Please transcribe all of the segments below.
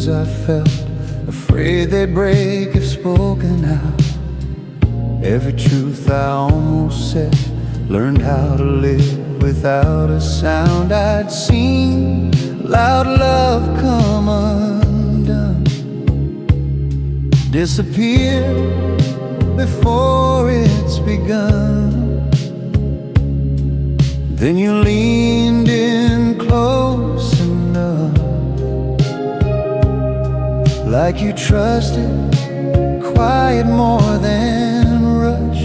words I felt, afraid they'd break if spoken out. Every truth I almost said, learned how to live without a sound. I'd seen loud love come undone, disappear before it's begun. Then you leaned in close enough, like you trusted quiet more than rush.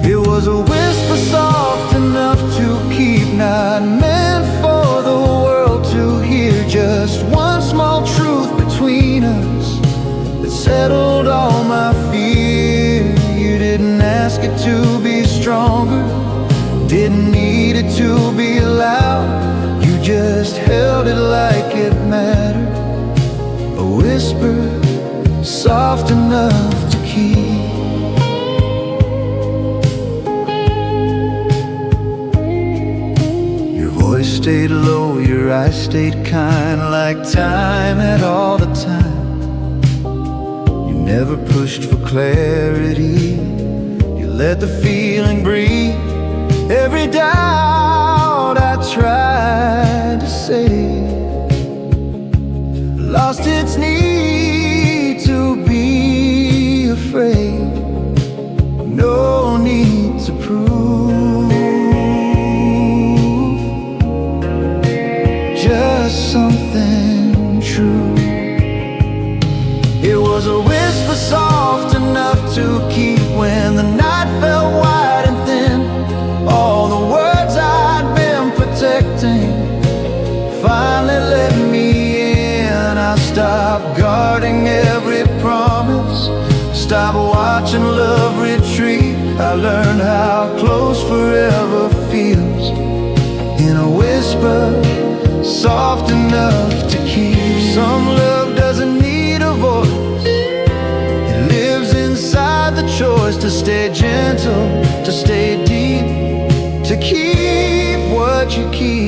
It was a whisper soft enough to keep, not meant for the world to hear. Just one small truth between us that settled all my fear. You didn't ask it to be stronger, didn't need it to be loud. You just held it like it mattered, a whisper soft enough to keep. Your voice stayed low, your eyes stayed kind, like time had all the time. You never pushed for clarity, you let the feeling breathe. Every doubt I tried to save lost its need to be afraid. No need to prove, just something true. It was a whisper soft enough to keep when the night felt wide and thin. All the words I'd been protecting finally let me in. I stopped guarding every promise, stopped watching love retreat. I learned how close forever feels, in a whisper soft enough to keep. Some love doesn't need a voice, it lives inside the choice to stay gentle, to stay deep, to keep what you keep.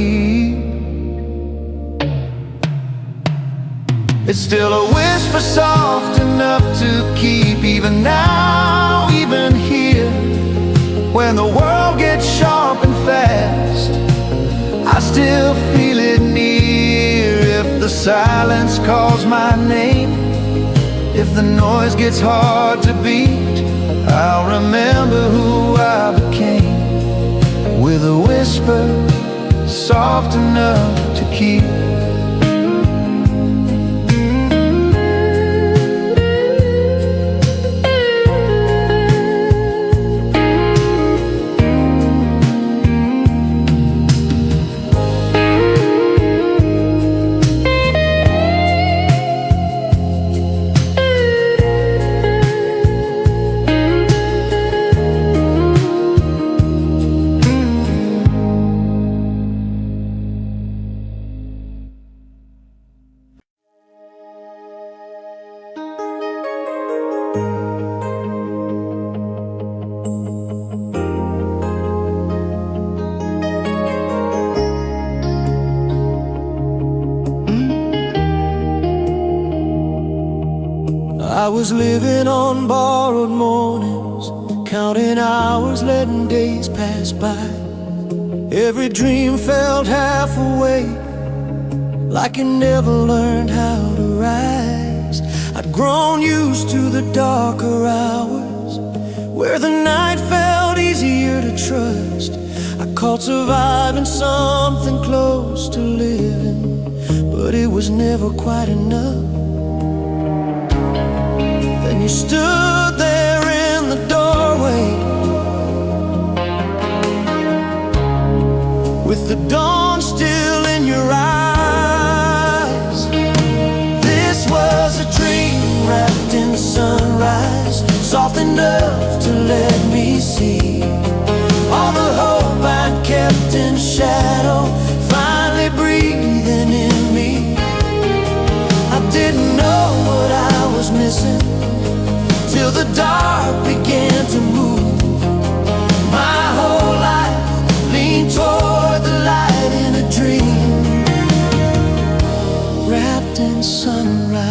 It's still a whisper soft enough to keep, even now, even here. When the world gets sharp and fast, I still feel it near. If the silence calls my name, if the noise gets hard to beat, I'll remember who I became, with a whisper soft enough to keep. I was living on borrowed mornings, counting hours, letting days pass by. Every dream felt half awake, like you never learned how to rise. I'd grown used to the darker hours, where the night felt easier to trust. I called surviving something close to living, but it was never quite enough. Then you stood there in the doorway, with the dawn still in your eyes. This was a dream wrapped in sunrise, soft enough to let me see all the hope I'd kept in shadow, finally breathing in me. I didn't know what I was missing till the dark began to move. My whole life leaned toward the light in a dream. wrapped in sunrise.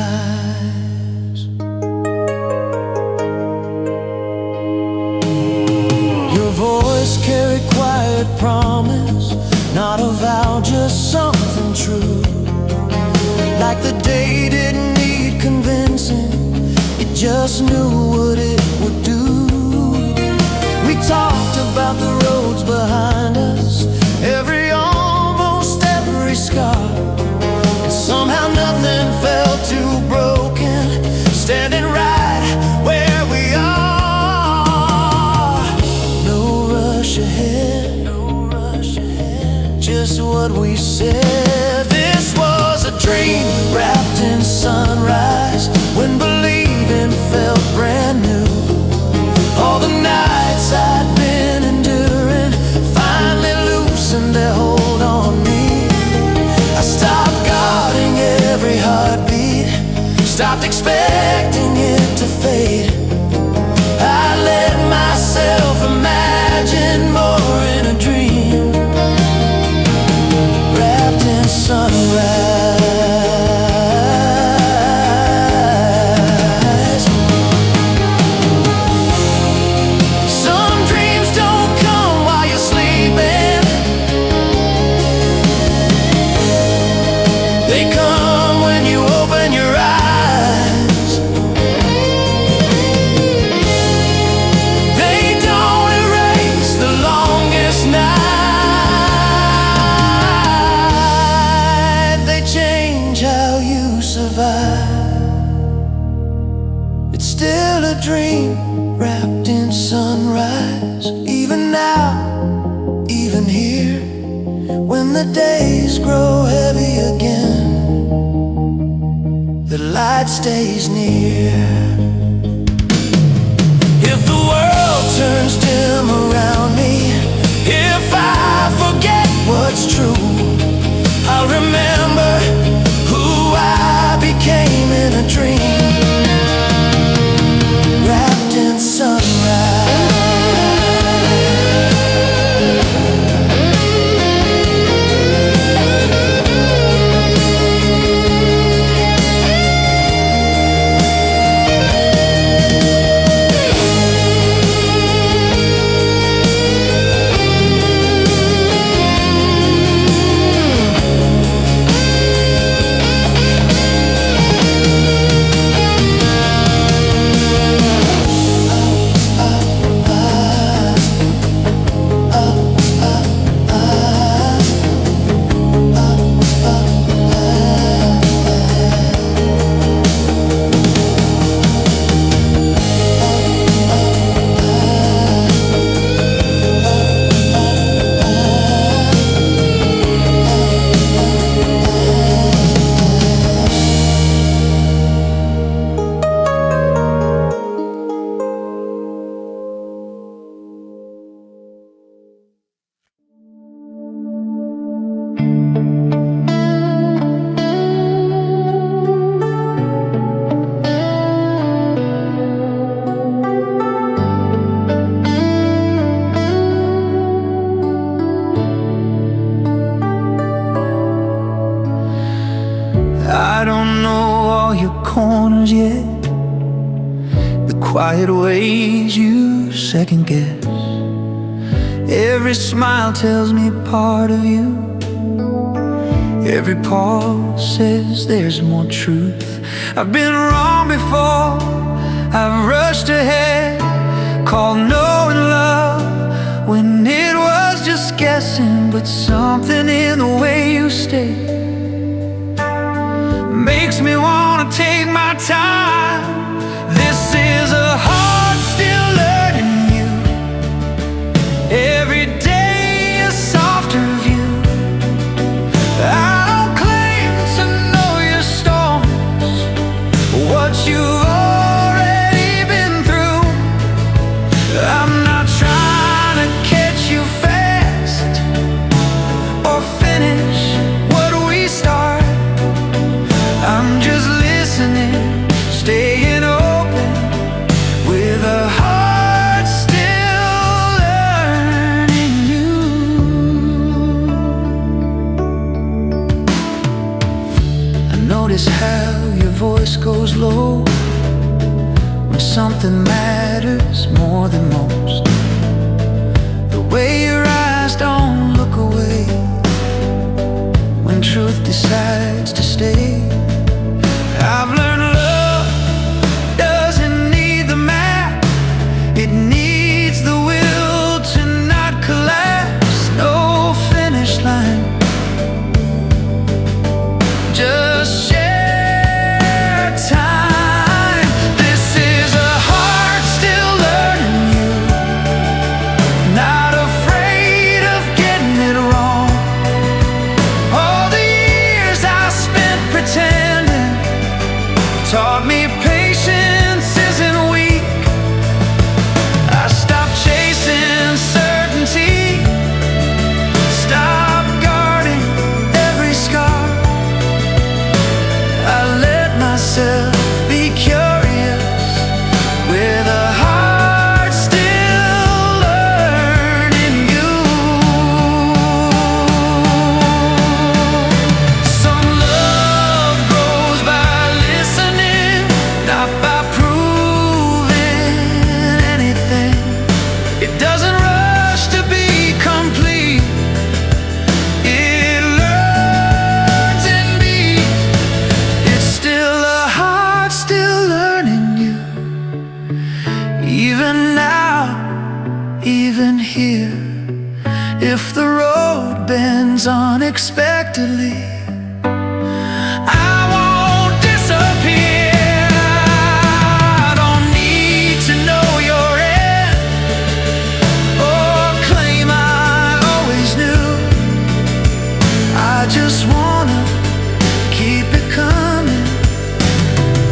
Your voice carried quiet promise, not a vow, just something true. Like the day didn't need convincing, it just knew what it would do. We talked about the roads behind us, almost every scar, and somehow nothing felt too broken, standing right where we are. No rush ahead, just what we said. This was a dream wrapped in sunrise, when believing felt brand new. All the nights I'd been enduring finally loosened their hold on me. I stopped guarding every heartbeat, stopped expecting it to fade. I let myself imagine more in a dream, wrapped in sunrise. Some dreams don't come while you're sleeping, they come when you open your eyes. They don't erase the longest night, they change how you survive. It's still a dream wrapped in sunrise, even now, even here, when the days grow heavy again, the light stays near. If the world turns dim around me, if I forget what's true, I'll remember who I became in a dream, wrapped in sunrise. I don't know all your corners yet, the quiet ways you second guess. Every smile tells me part of you, every pause says there's more truth. I've been wrong before, I've rushed ahead, called knowing love when it was just guessing. But something in the way you stay makes me wanna take my time. This is a heart still learning you, every day a softer view. I don't claim to know your storms, what you've already been through. I'm not trying to catch you fast or finish what we start. I'm just listening, notice how your voice goes low when something matters more than most. The way your eyes don't look away when truth decides to stay. I've learned love doesn't need the map, it needs the will to not collapse. No finish line, just share time. This is a heart still learning you, not afraid of getting it wrong. All the years I spent pretending taught me patience isn't weak. I stopped chasing certainty, stopped guarding every scar. I let myself be curious with a heart still learning you. Some love grows by listening, not by proving anything. It doesn't rush to be complete, it learns in me. It's still a heart still learning you, even now, even here. If the road bends unexpectedly, I won't disappear. I don't need to know your end or claim I always knew. I just wanna keep it coming.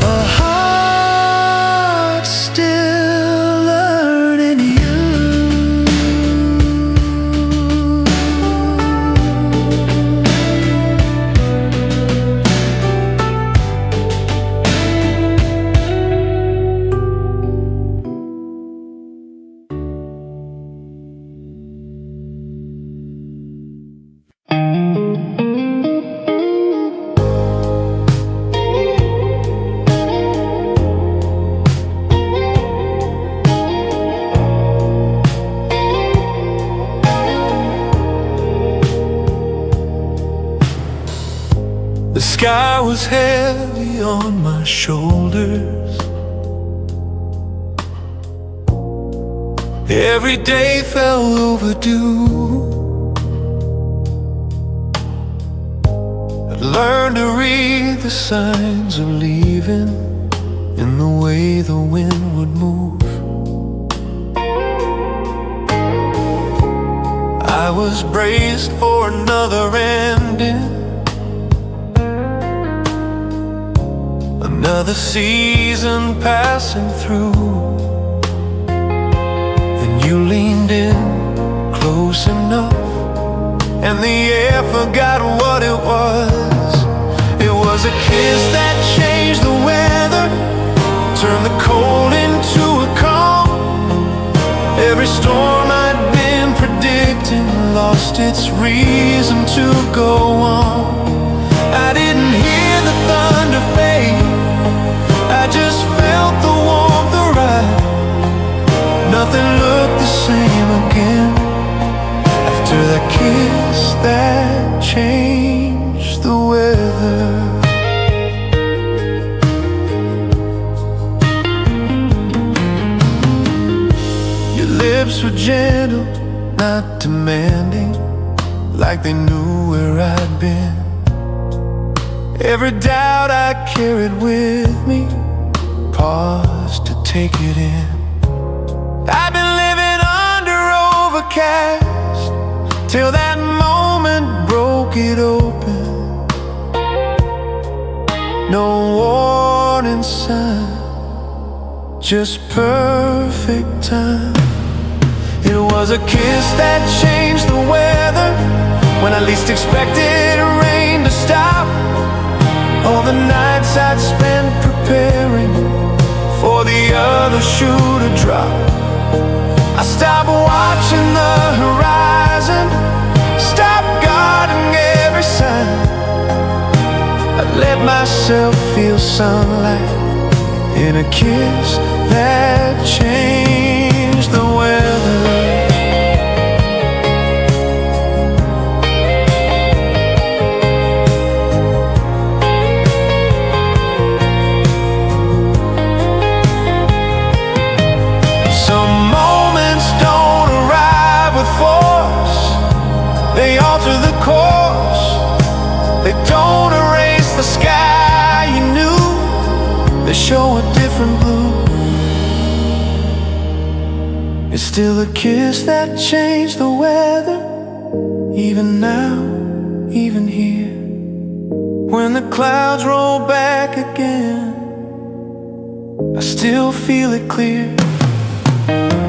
A heart still learning you. The sky was heavy on my shoulders. Every day felt overdue. I'd learned to read the signs of leaving in the way the wind would move. I was braced for another ending, another season passing through. Then you leaned in close enough, and the air forgot what it was. It was a kiss that changed the weather, turned the cold into a calm. Every storm I'd been predicting lost its reason to go on. I didn't hear the thunder fade, I just felt the warmth arrive. Nothing looked the same again after that kiss that changed the weather. Your lips were gentle, not demanding, like they knew where I'd been. Every doubt I carried with me, paused to take it in. I've been living under overcast till that moment broke it open. No warning sign, just perfect time. It was a kiss that changed the weather when I least expected rain to stop. All the nights I'd spent preparing for the other shoe to drop. I stopped watching the horizon, stopped guarding every sign. I let myself feel sunlight in a kiss that changed the weather. Some moments don't arrive with force, they alter the course. They don't erase the sky you knew, they show a different blue. It's still a kiss that changed the weather, even now, even here. When the clouds roll back again, I still feel it clear.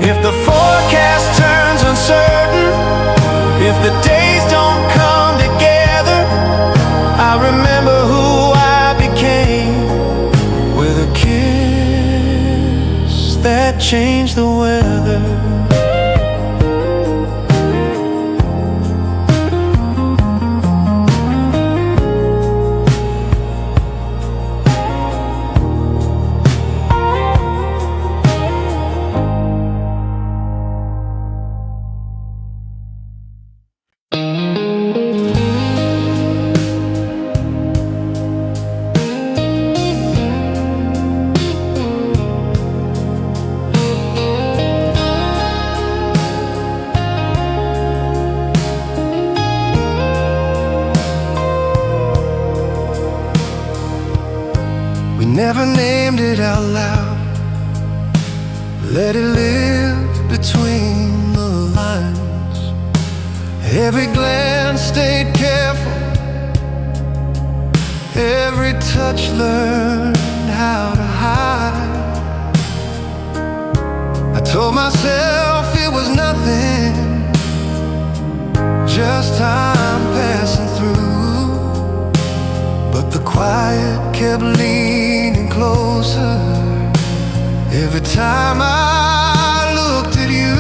If the forecast turns uncertain, if the days don't come together, I remember who I became with a kiss that changed the weather. We never named it out loud, let it live between the lines. Every glance stayed careful, every touch learned how to hide. I told myself it was nothing, just time passing through. But the quiet kept leaning closer every time I looked at you.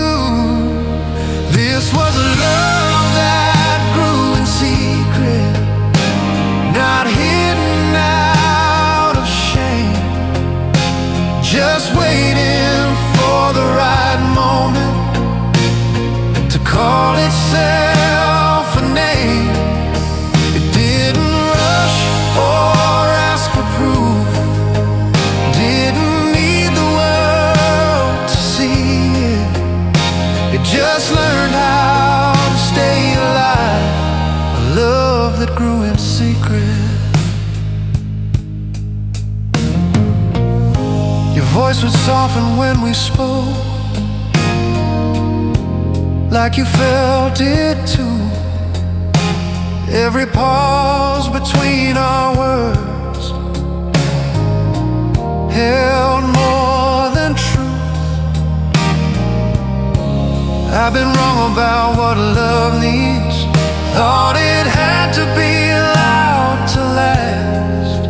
This was a love that grew in secret, not hidden out of shame, just waiting for the right moment to call itself a name. It didn't rush or ask for proof, didn't need the world to see it. It just learned how to stay alive, a love that grew in secret. Your voice would soften when we spoke, like you felt it too. Every pause between our words held more than truth. I've been wrong about what love needs, thought it had to be loud to last.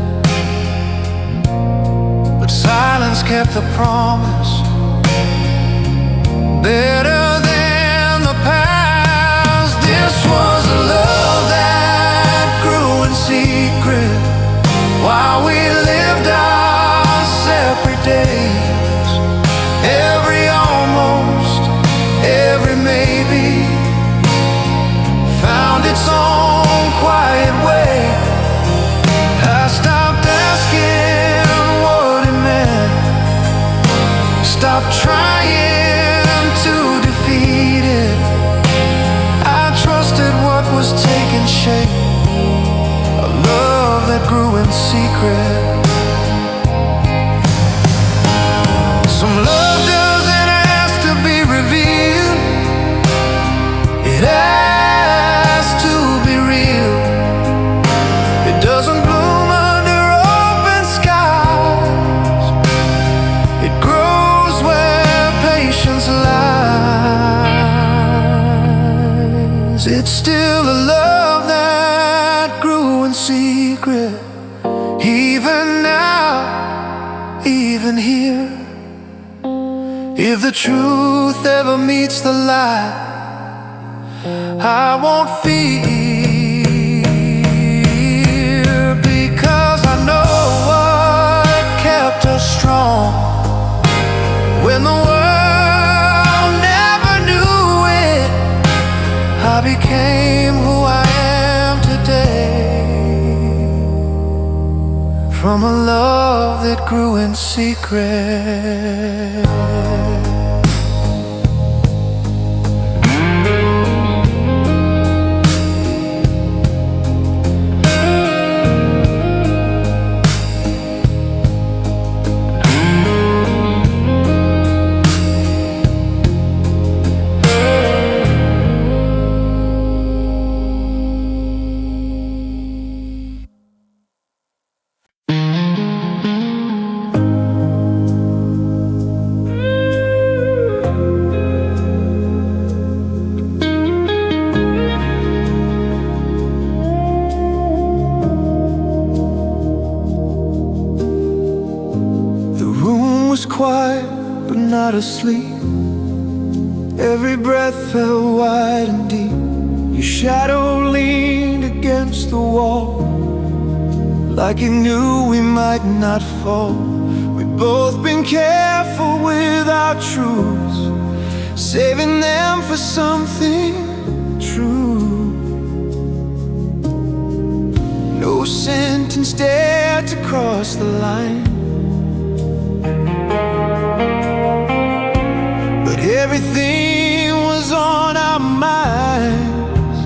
But silence kept the promise, better than the past. This was a love that grew in secret while we lived our separate days. Every almost, every maybe found its own quiet way. I stopped asking what it meant, stopped trying to defeat it. I trusted what was taking shape, a love that grew in secret. Some love doesn't ask to be revealed, it asks to be real. It doesn't bloom under open skies, it grows where patience lies. It's still a love that grew in secret, even now, even here. If the truth ever meets the lie, I won't fear, because from a love that grew in secret. Quiet but not asleep. Every breath felt wide and deep. Your shadow leaned against the wall, like it knew we might not fall. We've both been careful with our truths, saving them for something true. No sentence dared to cross the line, everything was on our minds.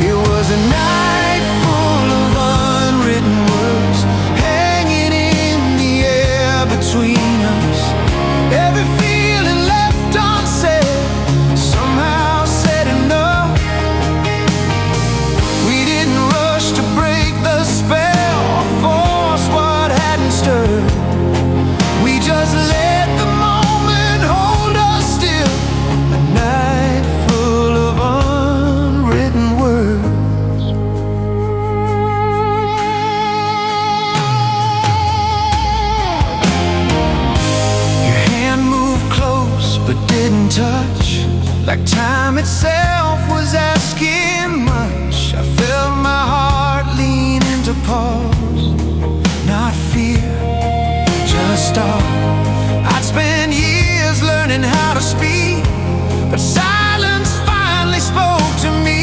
It was a night full of unwritten words, hanging in the air between us. Every feeling left unsaid, somehow said enough. We didn't rush to break the spell or force what hadn't stirred. We just let the moment hold us still. A night full of unwritten words. Your hand moved close but didn't touch, like time itself was asking much. I felt my heart lean into pause, not fear, just awe. I'd spent years learning how to speak, but silence finally spoke to me.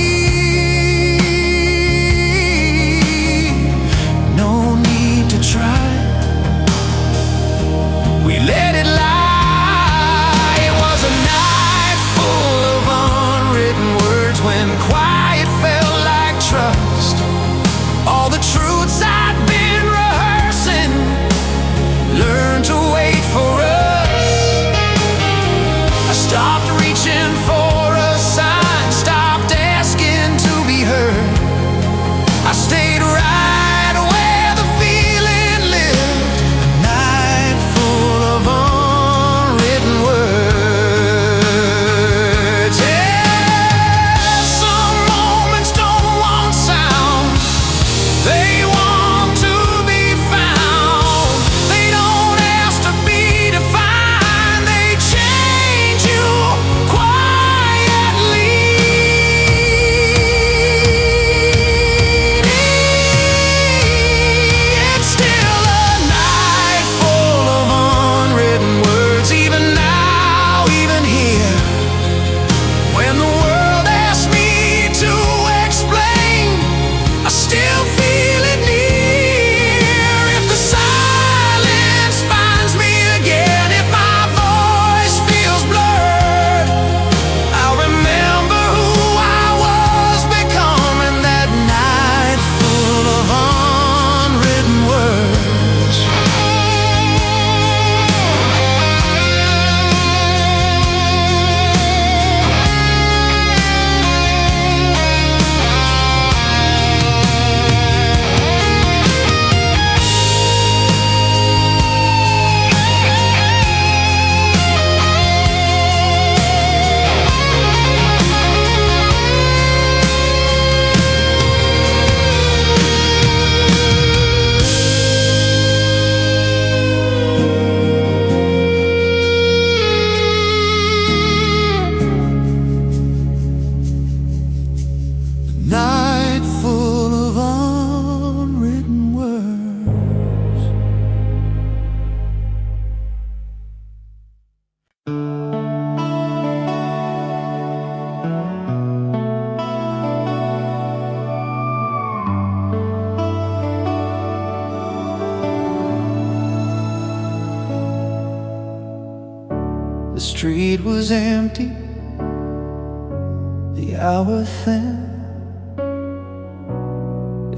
No need to try, we let it lie. It was a night full of unwritten street was empty, the hour thin.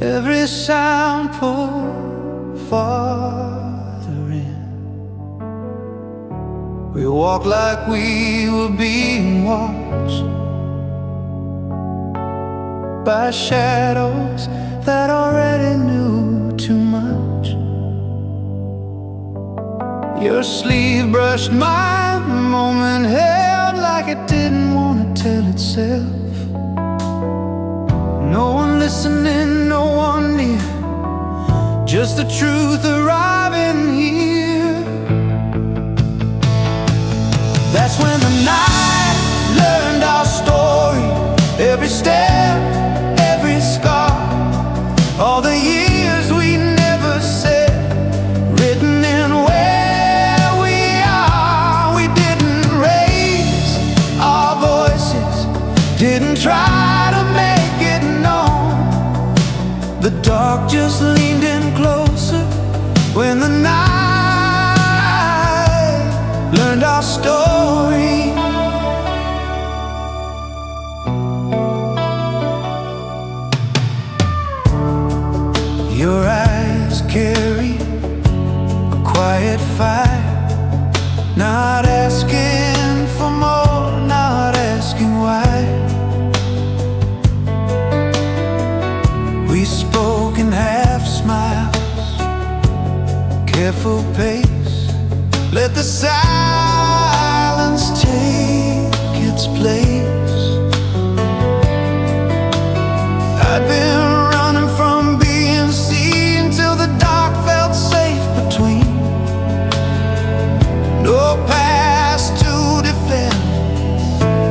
Every sound pulled farther in. We walked like we were being watched by shadows that already knew too much. Your sleeve brushed my moment, held like it didn't want to tell itself. No one listening, no one near, just the truth arriving here. That's when the night learned our story. Every step, every scar, all the years we never said, written in where we are. We didn't raise our voices, didn't try to make it known. The dark just leaned in closer when the night learned our story. Your eyes carry a quiet fire, not asking for more, not asking why. We spoke in half smiles, careful pace, let the silence take its place. I'd been running from being seen till the dark felt safe between. No past to defend,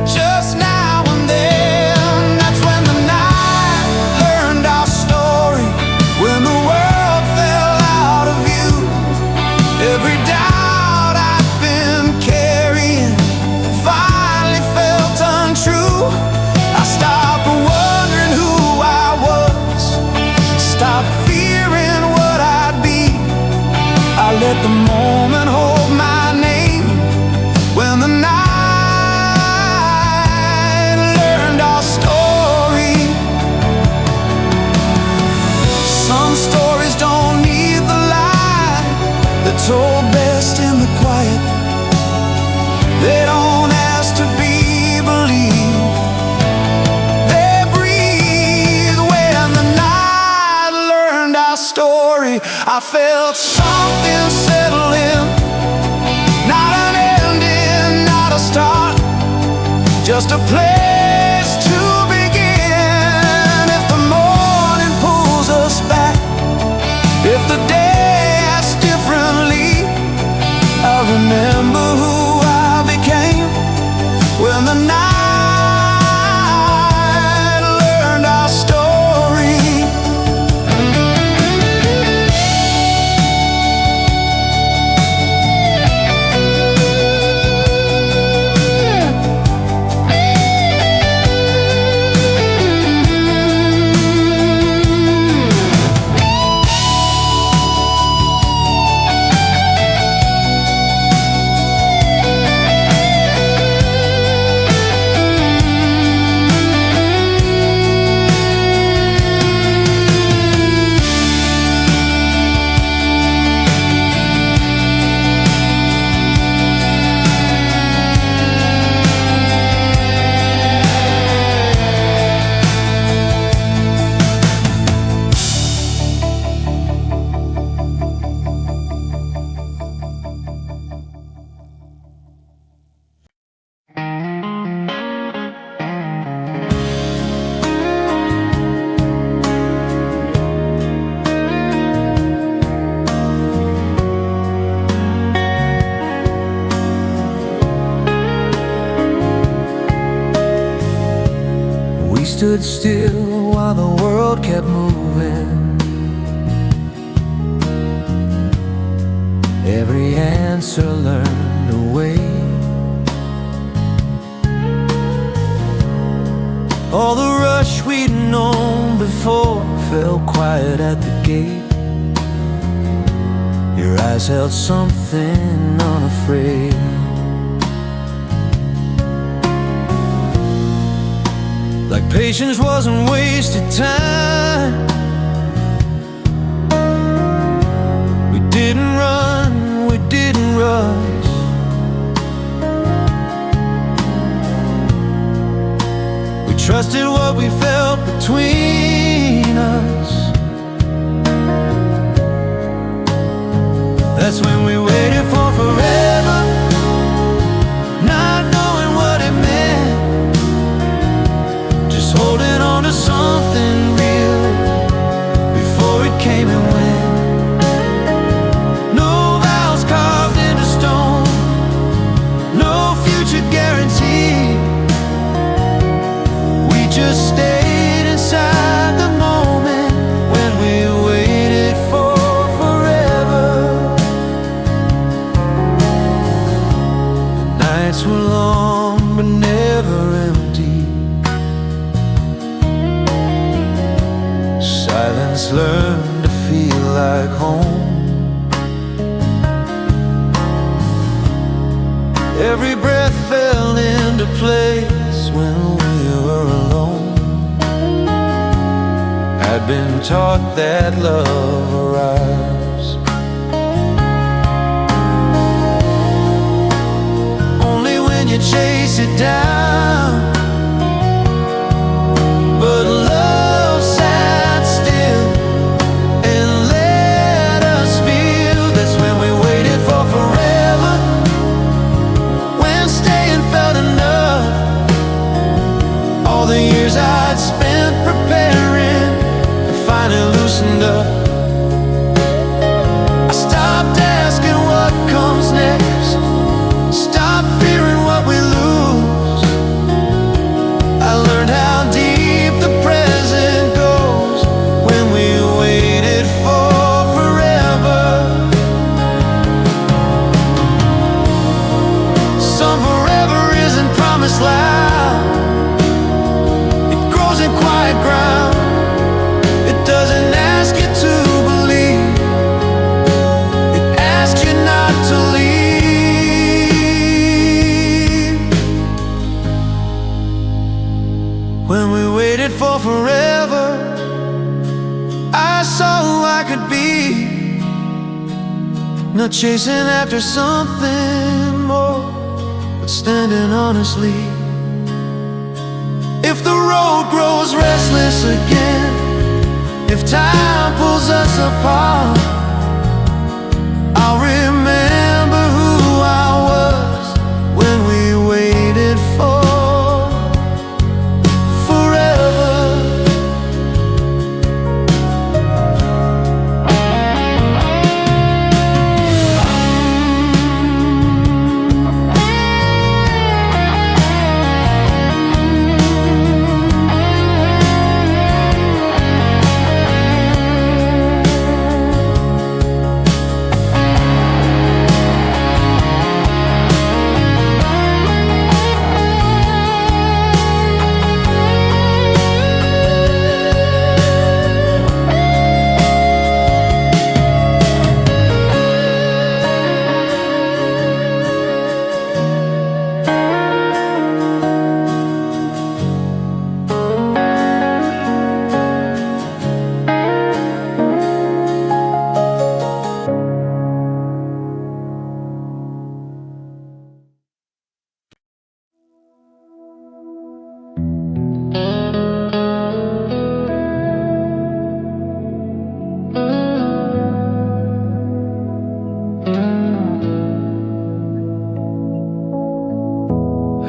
just now and then. That's when the night learned our story, when the world fell out of view. Every doubt I'd been carrying finally felt untrue. I stopped wondering who I was, stopped fearing what I'd be. I let the moment hold my name when the night learned our story. Some stories don't need the light, they're told best in the quiet. They don't ask to be believed, they breathe. When the night learned our story, I felt something settle in. Not an ending, not a start, just a place to begin. If the morning pulls us back, if the day acts differently, I remember who I became when the night learned our story. Stood still while the world kept moving. Every answer learned a way. All the rush we'd known before fell quiet at the gate. Your eyes held something unafraid. Patience wasn't wasted time. We didn't run, we didn't rush. We trusted what we felt between us. That's when we waited for forever, not knowing what it meant, just holding on to something real before it came and went. No vows carved into stone, no future guarantee. We just stayed inside the moment when we waited for forever. The nights were long but never empty. Silence learned to feel like home. Every breath fell into place when we were alone. I'd been taught that love arrives only when you chase it down. But love sat still and let us feel. That's when we waited for forever, when staying felt enough. All the years I'd spent preparing finally loosened up. I stopped asking what comes next, stopped fearing what we lose. I learned how deep the present goes when we waited for forever. Some forever isn't promised loud, it grows in quiet ground. Doesn't ask you to believe, it asks you not to leave. When we waited for forever, I saw who I could be, not chasing after something more, but standing honestly. If the road grows restless again, if time pulls us apart, I'll remember who I was when we waited for forever.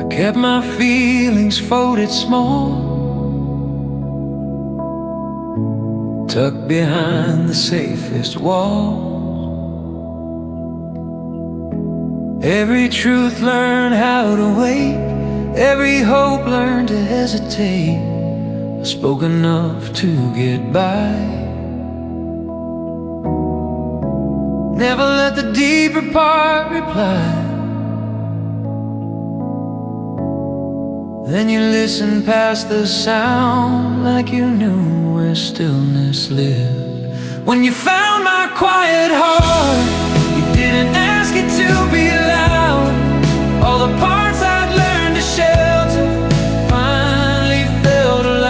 Kept my feelings folded small, tucked behind the safest wall. Every truth learned how to wait, every hope learned to hesitate. I spoke enough to get by, never let the deeper part reply. Then you listened past the sound, like you knew where stillness lived. When you found my quiet heart, you didn't ask it to be loud. All the parts I'd learned to shelter finally felt alive.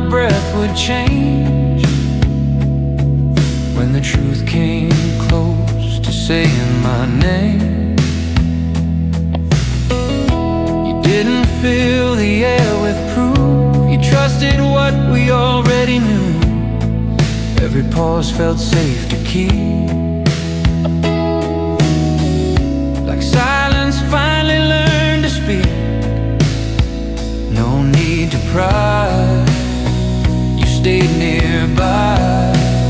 breath would change. When the truth came close to saying my name, you didn't fill the air with proof. You trusted what we already knew. Every pause felt safe to keep. Like silence finally learned to speak. No need to pry, you stayed nearby.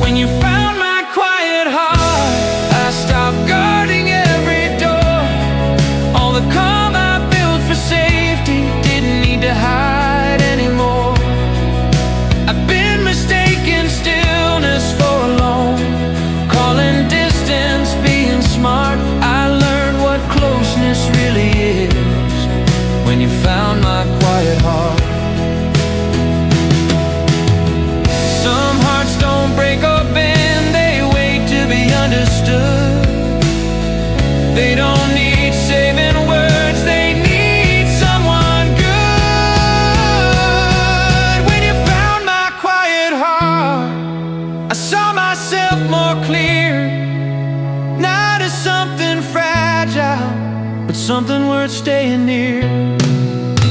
When you found my quiet heart, I stopped guarding every door. All the calm I built for safety didn't need to hide anymore. I've been mistaken stillness for alone, calling distance being smart. I learned what closeness really is when you found my quiet heart. Some hearts don't break or bend, they wait to be understood. They don't need saving words, they need someone good. When you found my quiet heart, I saw myself more clear. Not as something fragile, but something worth staying near.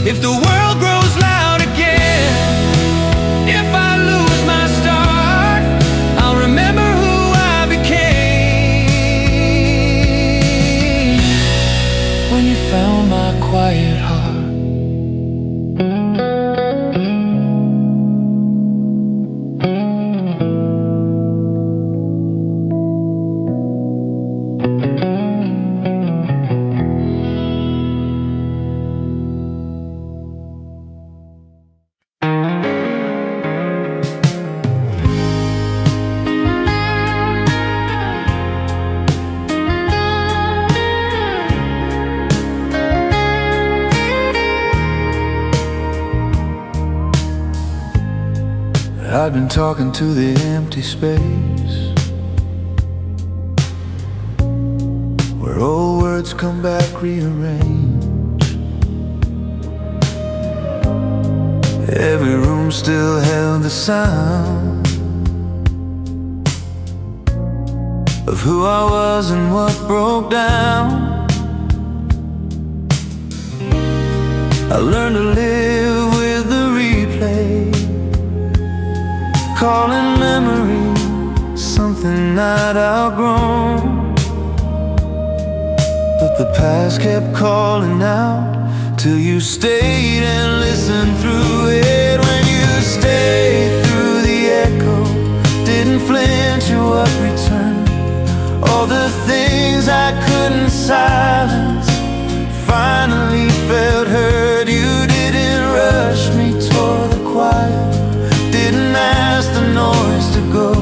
If the world grows loud again, if I lose my start, I'll remember who I became when you found my quiet heart. I've been talking to the empty space, where old words come back rearranged. Every room still held the sound of who I was and what broke down. I learned to live with the replay, calling memory something not outgrown. But the past kept calling out till you stayed and listened through it. When you stayed through the echo, didn't flinch at what returned. All the things I couldn't silence finally felt heard. You didn't rush me toward the quiet, didn't ask the noise to go.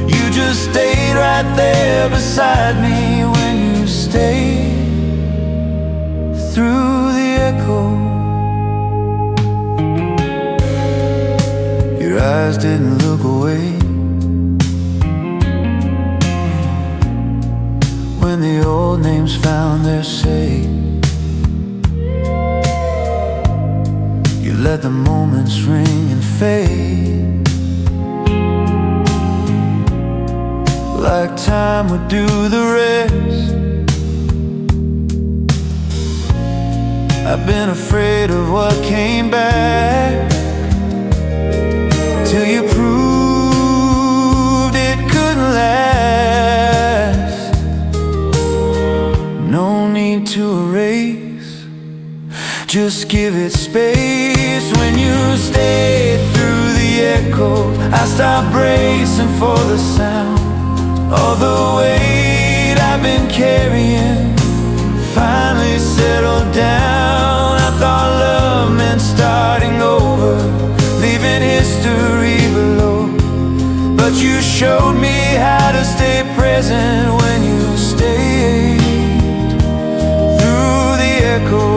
You just stayed right there beside me. When you stayed through the echo, your eyes didn't look away. When the old names found their say, you let the moments ring and fade, like time would do the rest. I've been afraid of what came back, till you proved it couldn't last. No need to erase, just give it space. When you stayed through the echo, I stopped bracing for the sound. All the weight I've been carrying finally settled down. I thought love meant starting over, leaving history below. But you showed me how to stay present when you stayed through the echo.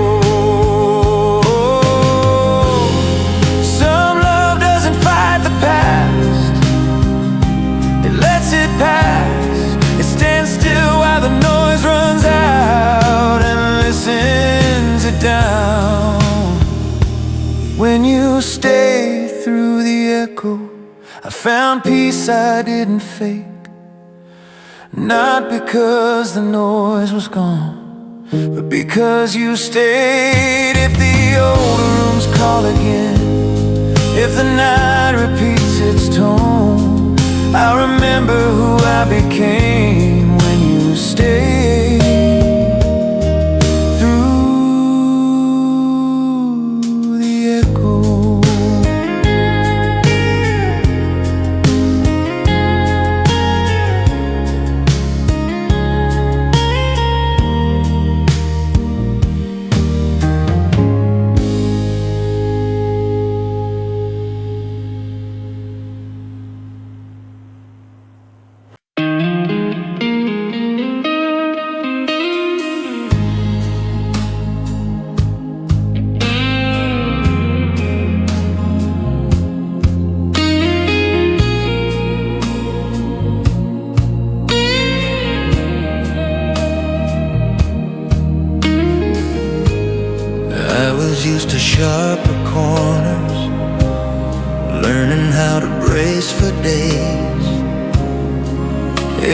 Some love doesn't fight the past, it lets it pass. It stands still while the noise runs out and listens it down. When you stay through the echo. I found peace I didn't fake. Not because the noise was gone, but because you stayed. If the old rooms call again, if the night repeats its tone, I remember who I became when you stayed. Through the echo. Used to sharper corners, learning how to brace for days.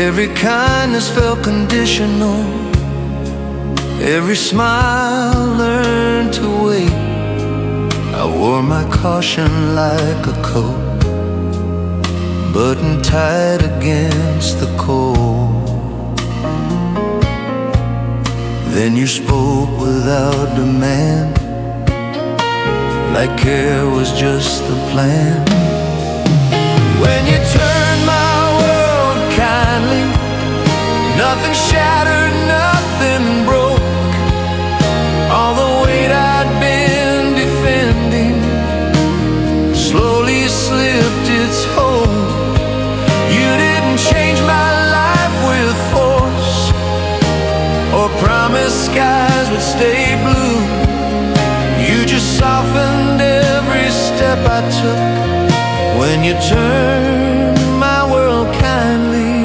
Every kindness felt conditional, every smile learned to wait. I wore my caution like a coat, button tied against the cold. Then you spoke without demand, like care was just the plan. When you turned my world kindly, nothing shattered, nothing broke. All the weight I'd been defending slowly slipped its hold. You didn't change my life with force, or promise skies would stay blue. You just softened every step I took when you turned my world kindly.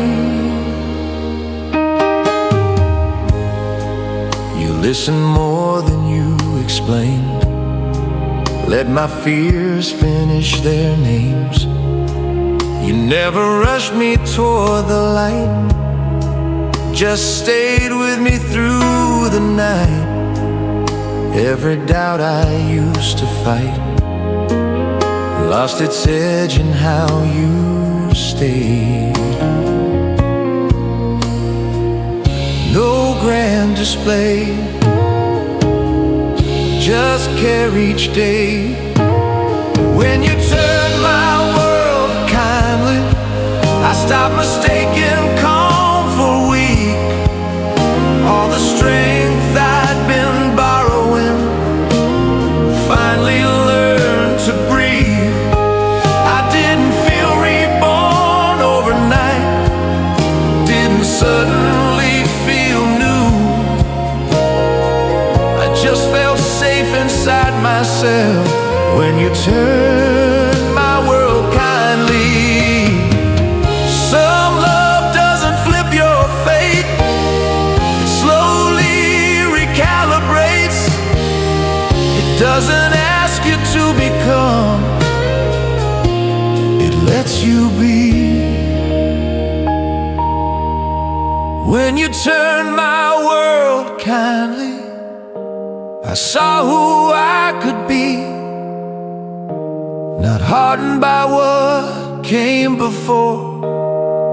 You listened more than you explained, let my fears finish their names. You never rushed me toward the light, just stayed with me through the night. Every doubt I used to fight lost its edge in how you stayed. No grand display, just care each day. When you turned my world kindly, I stopped mistaking calm for weak. All the strength I'd been borrowing finally learned to breathe. I didn't feel reborn overnight, didn't suddenly feel new. I just felt safe inside myself when you turned my world kindly. Some love doesn't flip your fate, it slowly recalibrates. It doesn't ask you to become, it lets you be. When you turned my world kindly, I saw who I could be, not hardened by what came before,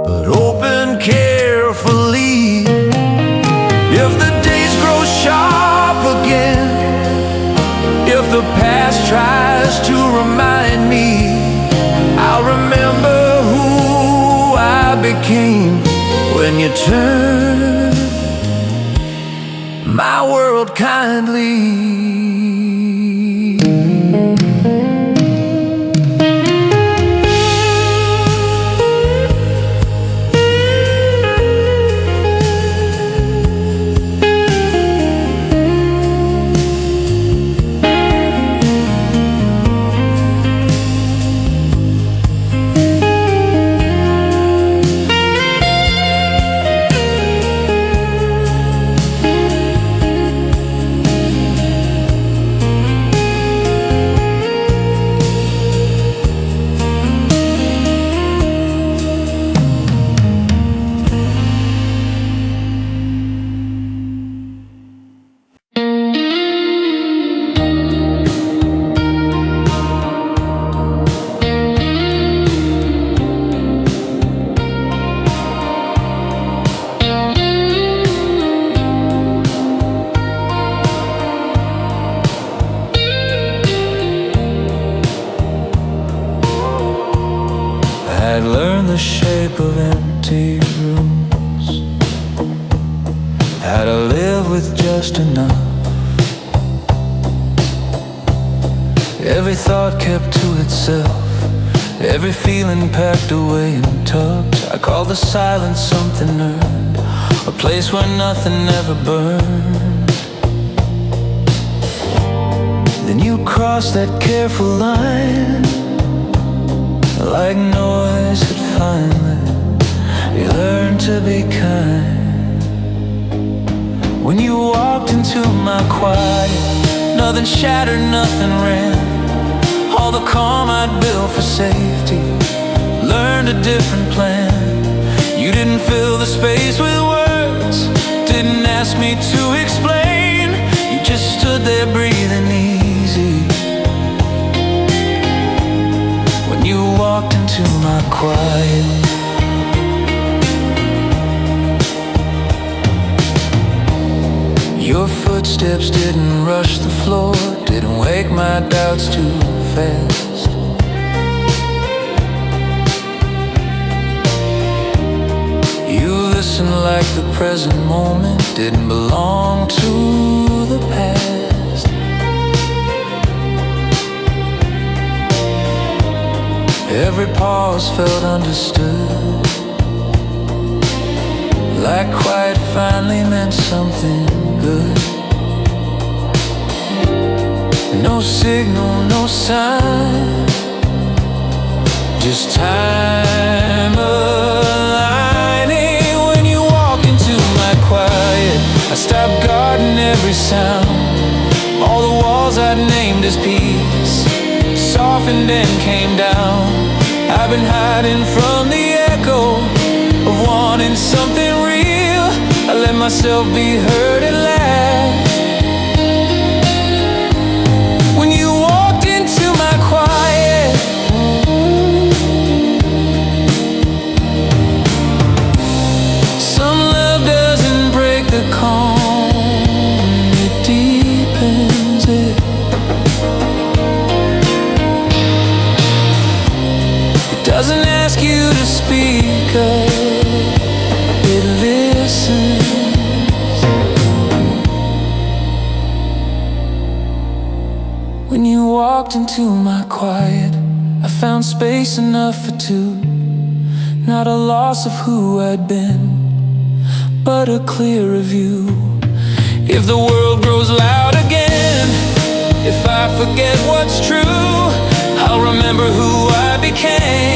but open carefully. If the days grow sharp again, if the past tries to remind me, I'll remember who I became when you turned my world kindly. I'd learned the shape of empty rooms, how to live with just enough. Every thought kept to itself, every feeling packed away and tucked. I called the silence something earned, a place where nothing ever burned. Then you crossed that careful line, like noise had finally, you learned to be kind. When you walked into my quiet, nothing shattered, nothing ran. All the calm I'd built for safety, learned a different plan. You didn't fill the space with words, didn't ask me to explain. You just stood there breathing easy when you walked into my quiet. Your footsteps didn't rush the floor, didn't wake my doubts too fast. You listened like the present moment didn't belong to the past. Every pause felt understood, like quiet finally meant something good. No signal, no sign, just time aligning. When you walk into my quiet, I stopped guarding every sound. All the walls I'd named as peace softened and came down. I've been hiding from the echo of wanting something real. I let myself be heard at last. When you walked into my quiet, some love doesn't break the calm, it deepens it. It doesn't ask you to speak up, it listens. When you walked into my quiet, I found space enough for two. Not a loss of who I'd been, but a clearer view. If the world grows loud again, if I forget what's true, I'll remember who I became.